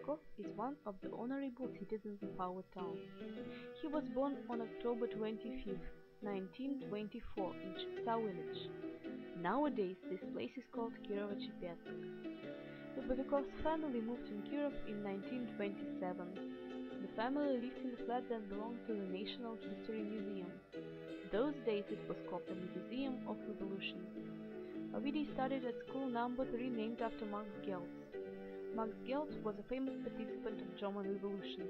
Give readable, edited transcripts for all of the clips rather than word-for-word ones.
Lubovikov is one of the honorable citizens of our town. He was born on October 25th, 1924 in Chepta village. Nowadays this place is called Kirov. Lubovikov's family moved in Kirov in 1927. The family lived in a flat that belonged to the National History Museum. Those days it was called the Museum of Revolution. Ovidy studied at school number 3 named after Max Geltz. Max Geltz was a famous participant of German Revolution.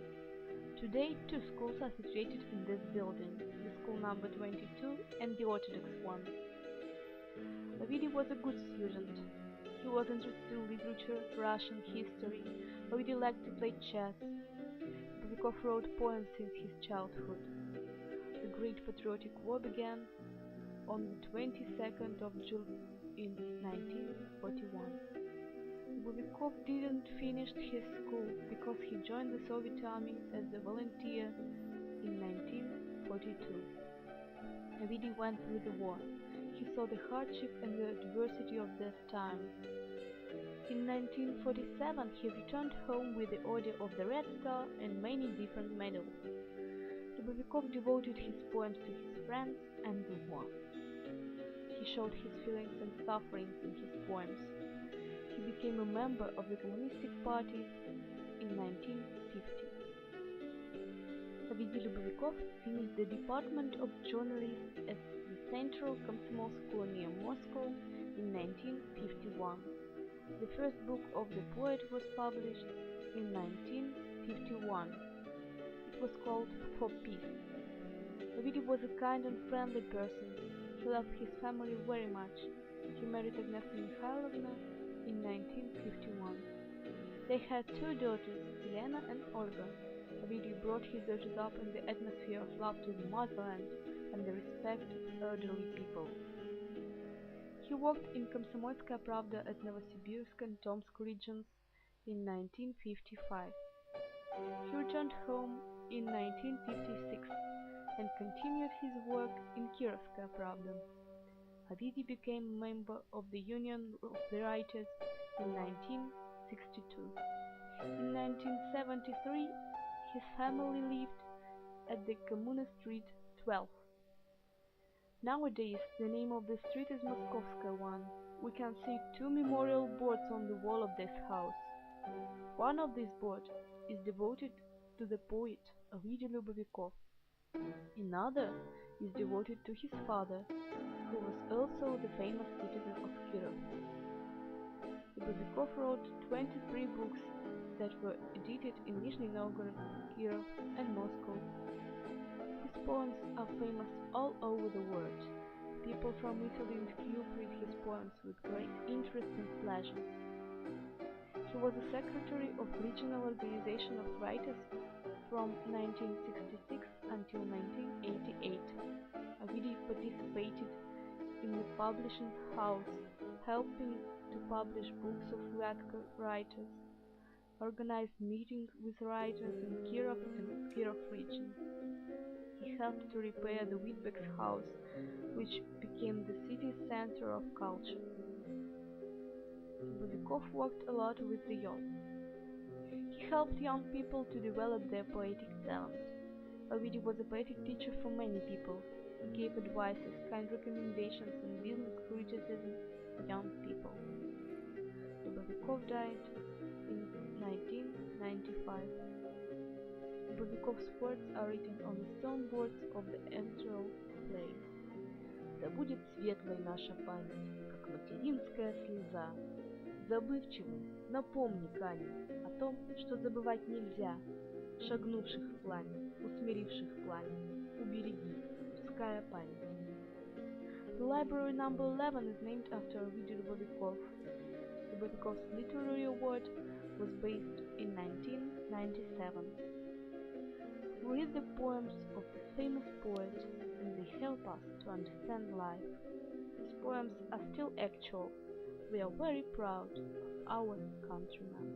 Today 2 schools are situated in this building, the school number 22 and the Orthodox one. Ovidy was a good student. He was interested in literature, Russian history. Ovidy liked to play chess. Lubovikov wrote poems since his childhood. The Great Patriotic War began on the 22nd of June in 1941. Lubovikov didn't finish his school because he joined the Soviet Army as a volunteer in 1942. Ovidy went through the war. He saw the hardship and the adversity of that time. In 1947 he returned home with the Order of the Red Star and many different medals. Lubovikov devoted his poems to his friends and the war. He showed his feelings and sufferings in his poems. He became a member of the Communistic Party in 1950. Ovidy Lubovikov finished the Department of Journalism at the Central Komsomol School near Moscow in 1951. The first book of the poet was published in 1951. It was called For Peace. Ovidy was a kind and friendly person. He loved his family very much. He married Agnesa Mikhailovna in 1951. They had 2 daughters, Elena and Olga. Ovidy brought his daughters up in the atmosphere of love to the motherland and the respect of elderly people. He worked in Komsomolskaya Pravda at Novosibirsk and Tomsk regions in 1955. He returned home in 1956 and continued his work in Kirovskaya Pravda. Ovidy became a member of the Union of the Writers in 1962. In 1973, his family lived at the Kommuna Street 12. Nowadays, the name of the street is Moskovskaya one. We can see 2 memorial boards on the wall of this house. One of these boards is devoted to the poet Ovidy Lubovikov. Another is devoted to his father, who was also the famous citizen of Kirov. Lubovikov wrote 23 books that were edited in Nizhny Novgorod, Kirov and Moscow. His poems are famous all over the world. People from Italy and Kyiv read his poems with great interest and pleasure. He was the secretary of Regional Organization of Writers from 1966 until 1988. Ovidy participated in the publishing house, helping to publish books of writers, organized meetings with writers in Kirov and Kirov region. He helped to repair the Witebsk house, which became the city's center of culture. Lubovikov worked a lot with the young. He helped young people to develop their poetic talent. Ovidy was a poetic teacher for many people. He gave advices, kind recommendations, and business criticism to young people. Lubovikov died in 1995. Lubovikov's words are written on the stone boards of the entral play. Да будет светлой наша память, как материнская слеза. Забывчивым напомни, камень, о том, что забывать нельзя. Шагнувших в пламя, усмиривших пламя, убереги, людская память. The library number 11 is named after Ovidy Lubovikov. Lubovikov's literary award was based in 1997. We read the poems of the famous poet and they help us to understand life. His poems are still actual. We are very proud of our countrymen.